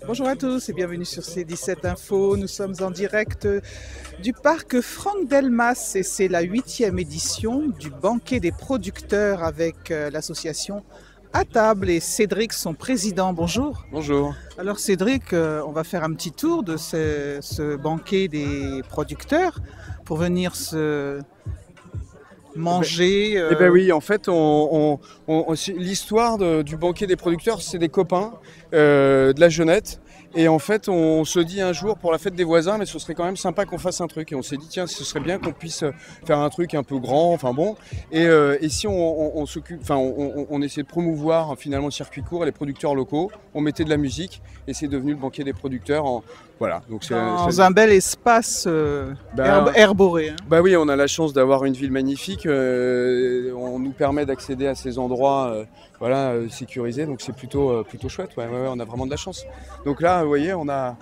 Bonjour à tous et bienvenue sur C17 Info. Nous sommes en direct du parc Franck Delmas et c'est la 8e édition du banquet des producteurs avec l'association À Table et Cédric, son président. Bonjour. Bonjour. Alors Cédric, on va faire un petit tour de ce banquet des producteurs pour venir se manger. Eh ben oui, en fait, l'histoire du banquet des producteurs, c'est des copains de la jeunette. Et en fait, on se dit un jour pour la fête des voisins, mais ce serait quand même sympa qu'on fasse un truc. Et on s'est dit, tiens, ce serait bien qu'on puisse faire un truc un peu grand, enfin bon. Et si on s'occupe, enfin, on essaie de promouvoir finalement le circuit court et les producteurs locaux. On mettait de la musique et c'est devenu le banquet des producteurs. Voilà. Donc dans un bel espace herboré. Hein. Bah oui, on a la chance d'avoir une ville magnifique. On nous permet d'accéder à ces endroits sécurisés. Donc c'est plutôt chouette. Ouais, on a vraiment de la chance. Donc là, vous voyez, on a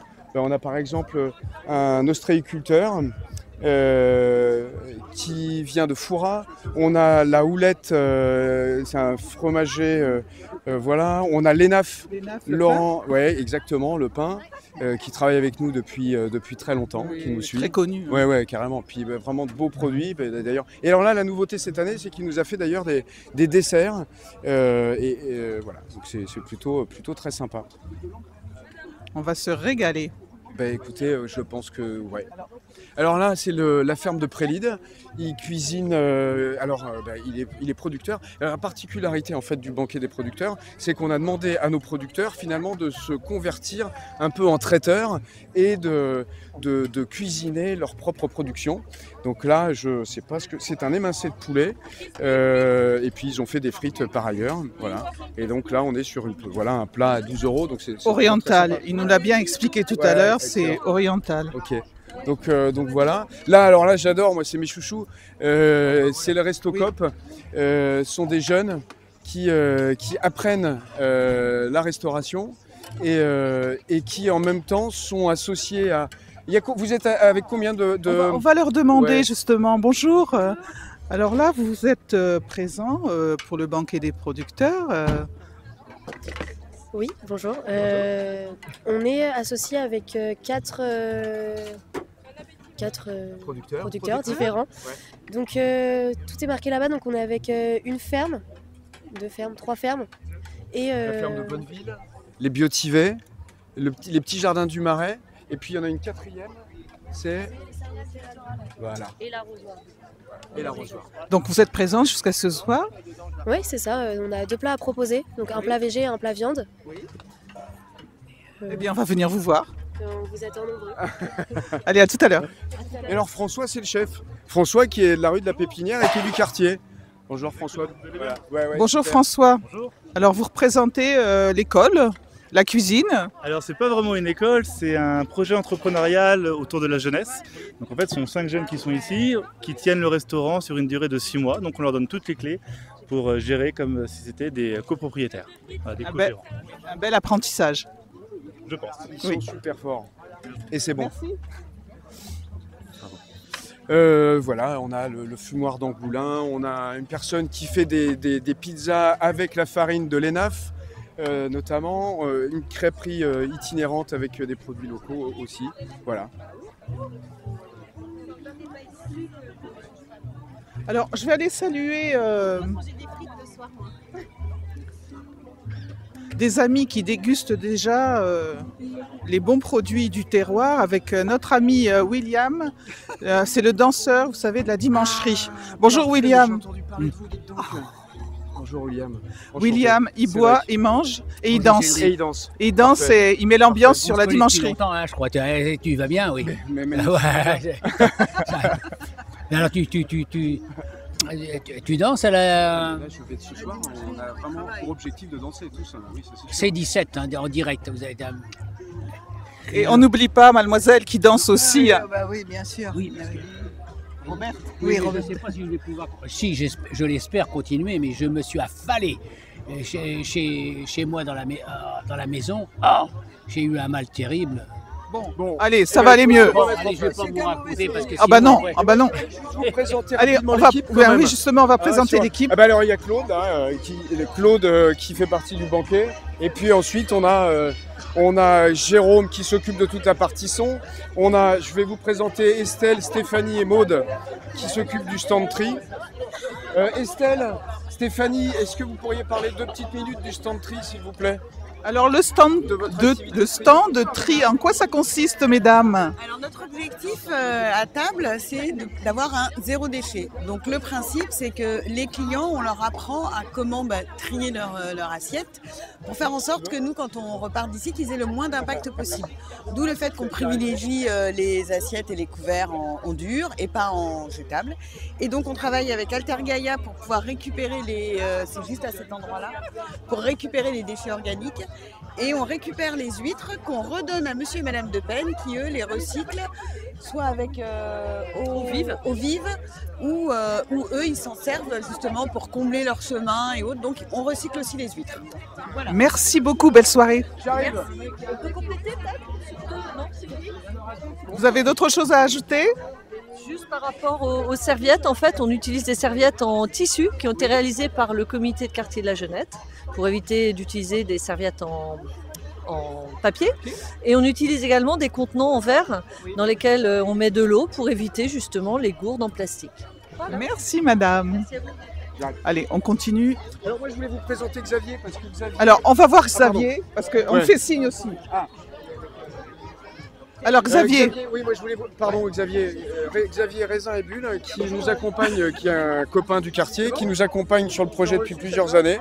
par exemple un ostréiculteur qui vient de Foura. On a la Houlette, c'est un fromager. Voilà. On a l'Enaf, Laurent, ouais, exactement, le pain. Qui travaille avec nous depuis très longtemps, oui, qui nous suit. Très connu. Ouais, carrément. Puis vraiment de beaux produits d'ailleurs. Et alors là, la nouveauté cette année, c'est qu'il nous a fait d'ailleurs des desserts. Voilà, donc c'est plutôt très sympa. On va se régaler. Écoutez, je pense que ouais. Alors là, c'est la ferme de Prélide. Il cuisine. Il est producteur. Alors, la particularité en fait du banquet des producteurs, c'est qu'on a demandé à nos producteurs finalement de se convertir un peu en traiteurs et de cuisiner leur propre production. Donc là, je sais pas ce que c'est, un émincé de poulet. Et puis ils ont fait des frites par ailleurs. Voilà. Et donc là, on est sur un plat à 12 €. Donc c'est oriental. Il nous l'a bien expliqué tout à l'heure. C'est oriental. Ok. Donc voilà. Là, j'adore, moi, c'est mes chouchous. C'est le Resto Coop. Sont des jeunes qui apprennent la restauration et qui en même temps sont associés à. Vous êtes avec combien de... On va leur demander justement. Bonjour. Alors là, vous êtes présent pour le banquet des producteurs. Oui, bonjour. On est associé avec quatre producteurs différents. Ouais. Donc tout est marqué là-bas. Donc on est avec une ferme, 2 fermes, 3 fermes. Et la ferme de Bonneville, les Biotivets, les petits jardins du Marais. Et puis il y en a une 4e, c'est... Voilà. Et l'arrosoir. Donc vous êtes présents jusqu'à ce soir? Oui, c'est ça. On a 2 plats à proposer. Donc un plat végé et un plat viande. Oui. Eh bien, on va venir vous voir. Vous êtes en nombreux. Allez, à tout à l'heure. Et alors François, c'est le chef. François qui est de la rue de la Pépinière et qui est du quartier. Bonjour François. Voilà. Bonjour super. François. Bonjour. Alors vous représentez l'école, la cuisine. Alors c'est pas vraiment une école, c'est un projet entrepreneurial autour de la jeunesse. Donc en fait ce sont 5 jeunes qui sont ici, qui tiennent le restaurant sur une durée de 6 mois. Donc on leur donne toutes les clés pour gérer comme si c'était des copropriétaires, des co-gérants. Un bel apprentissage. Je pense. Ils sont super forts. Et c'est bon. Merci. Voilà, on a le fumoir d'Angoulin, on a une personne qui fait des pizzas avec la farine de l'Enaf, notamment une crêperie itinérante avec des produits locaux aussi. Voilà. Alors, je vais aller saluer des amis qui dégustent déjà les bons produits du terroir avec notre ami William. C'est le danseur, vous savez, de la dimancherie. Bonjour William. Bonjour William. William, il boit, il mange et il danse. Et il danse. Et il danse et il met l'ambiance sur la dimancherie. Longtemps, hein, je crois. Tu vas bien, oui. Mais ouais. Alors tu danses à la... Là, je vais ce soir, on a vraiment pour objectif de danser tous. Oui, c'est 17 hein, en direct. Vous avez... Et on n'oublie pas Mademoiselle qui danse aussi. Bah oui, bien sûr. Oui, Robert. Oui, Robert. Je ne sais pas si je vais pouvoir... Si, je l'espère continuer, mais je me suis affalé chez moi dans la maison. Oh, j'ai eu un mal terrible. Bon, Allez, ça va aller mieux. Bon, allez, je ne vais pas vous raconter parce que Ah bah sinon, non, après- ah bah non. je vais vous présenter Allez, rapidement on va, l'équipe, quand ben même. oui, justement, on va présenter sur- l'équipe. Ah bah alors il y a Claude, qui fait partie du banquet. Et puis ensuite on a Jérôme qui s'occupe de toute la partie son. Je vais vous présenter Estelle, Stéphanie et Maude qui s'occupent du stand tri. Estelle, Stéphanie, est-ce que vous pourriez parler 2 petites minutes du stand tri s'il vous plaît? Alors le stand De votre de, activité. le stand de tri, en quoi ça consiste, mesdames? Alors notre objectif à table, c'est d'avoir un zéro déchet. Donc le principe, c'est que les clients, on leur apprend à comment trier leur assiette pour faire en sorte que nous, quand on repart d'ici, qu'ils aient le moins d'impact possible. D'où le fait qu'on privilégie les assiettes et les couverts en dur et pas en jetable. Et donc on travaille avec Alter Gaia pour pouvoir récupérer c'est juste à cet endroit-là, pour récupérer les déchets organiques. Et on récupère les huîtres qu'on redonne à monsieur et madame de Penne qui, eux, les recyclent, soit avec eau vive ou eux, ils s'en servent justement pour combler leur chemin et autres. Donc, on recycle aussi les huîtres. Voilà. Merci beaucoup, belle soirée. J'arrive. On peut compléter peut-être? Non, c'est fini. Vous avez d'autres choses à ajouter? Juste par rapport aux serviettes, en fait, on utilise des serviettes en tissu qui ont été réalisées par le comité de quartier de la Jeunette pour éviter d'utiliser des serviettes en papier. Et on utilise également des contenants en verre dans lesquels on met de l'eau pour éviter justement les gourdes en plastique. Voilà. Merci, madame. Merci à vous. Allez, on continue. Alors moi je voulais vous présenter Xavier parce que Xavier... Alors, on va voir pardon. Xavier, parce qu'on Ouais. fait signe aussi. Ah. Alors, Xavier, Oui, moi je voulais... Pardon Xavier. Xavier Raisin et Bulle qui nous accompagne, qui est un copain du quartier, qui nous accompagne sur le projet depuis plusieurs années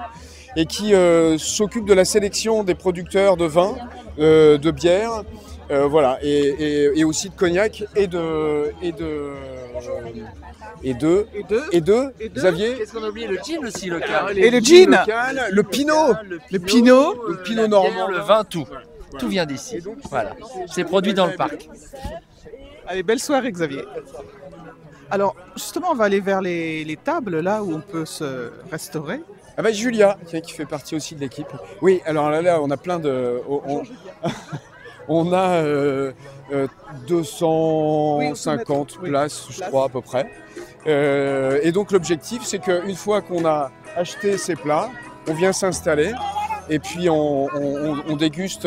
et qui s'occupe de la sélection des producteurs de vin, de bière, voilà, et aussi de cognac et de Xavier. Qu'est-ce qu'on a oublié? Le gin aussi local. Et le gin. Local, le pinot. le pinot. Le pinot normand. Le vin, tout. Tout vient d'ici. Voilà. C'est produit dans le parc. Allez, belle soirée, Xavier. Alors, justement, on va aller vers les tables, là où on peut se restaurer. Ah bah Julia, qui fait partie aussi de l'équipe. Oui, alors là, on a plein de... On a 250 Oui, places, je crois, à peu près. Et donc l'objectif, c'est qu'une fois qu'on a acheté ces plats, on vient s'installer et puis on déguste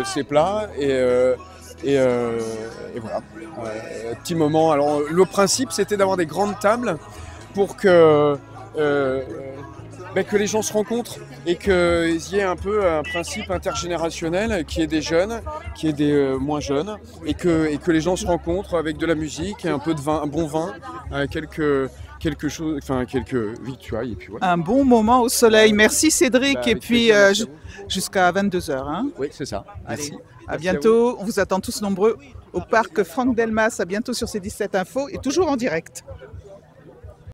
ces plats et voilà. Petit moment. Alors le principe, c'était d'avoir des grandes tables pour que les gens se rencontrent et qu'il y ait un peu un principe intergénérationnel, qui est des jeunes, qui est des moins jeunes, et que les gens se rencontrent avec de la musique et un peu de vin, un bon vin, quelques victuailles et puis voilà. Un bon moment au soleil. Merci, Cédric. Bah, et avec puis, plaisir, merci à vous. jusqu'à 22h. Hein. Oui, c'est ça. Merci. À bientôt. On vous attend tous nombreux au parc Franck Delmas. À bientôt sur C17 Info et toujours en direct.